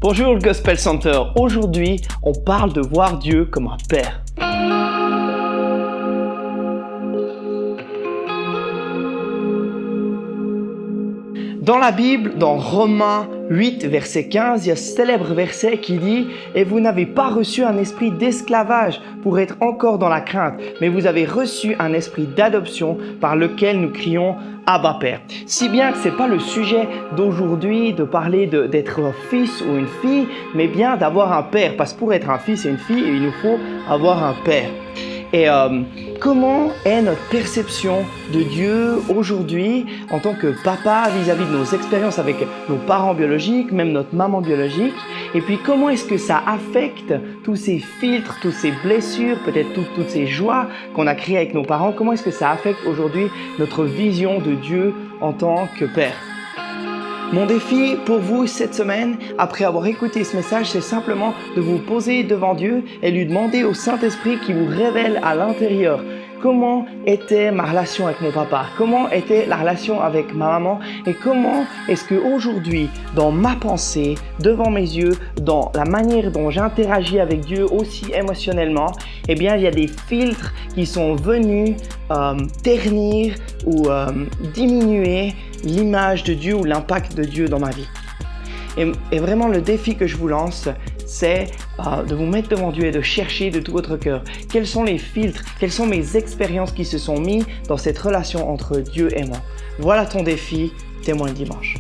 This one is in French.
Bonjour le Gospel Center, aujourd'hui on parle de voir Dieu comme un père. Dans la Bible, dans Romains 8, verset 15, il y a ce célèbre verset qui dit « Et vous n'avez pas reçu un esprit d'esclavage pour être encore dans la crainte, mais vous avez reçu un esprit d'adoption par lequel nous crions « Abba Père ». Si bien que ce n'est pas le sujet d'aujourd'hui de parler d'être un fils ou une fille, mais bien d'avoir un père. Parce que pour être un fils et une fille, il nous faut avoir un père. Et comment est notre perception de Dieu aujourd'hui en tant que papa vis-à-vis de nos expériences avec nos parents biologiques, même notre maman biologique? Et puis comment est-ce que ça affecte tous ces filtres, toutes ces blessures, peut-être toutes ces joies qu'on a créées avec nos parents? Comment est-ce que ça affecte aujourd'hui notre vision de Dieu en tant que père? Mon défi pour vous cette semaine, après avoir écouté ce message, c'est simplement de vous poser devant Dieu et lui demander au Saint-Esprit qui vous révèle à l'intérieur comment était ma relation avec mon papa, comment était la relation avec ma maman et comment est-ce qu'aujourd'hui, dans ma pensée, devant mes yeux, dans la manière dont j'interagis avec Dieu aussi émotionnellement, eh bien, il y a des filtres qui sont venus ternir ou diminuer l'image de Dieu ou l'impact de Dieu dans ma vie. Et vraiment, le défi que je vous lance, c'est de vous mettre devant Dieu et de chercher de tout votre cœur. Quels sont les filtres, quelles sont mes expériences qui se sont mis dans cette relation entre Dieu et moi? Voilà ton défi, témoin dimanche.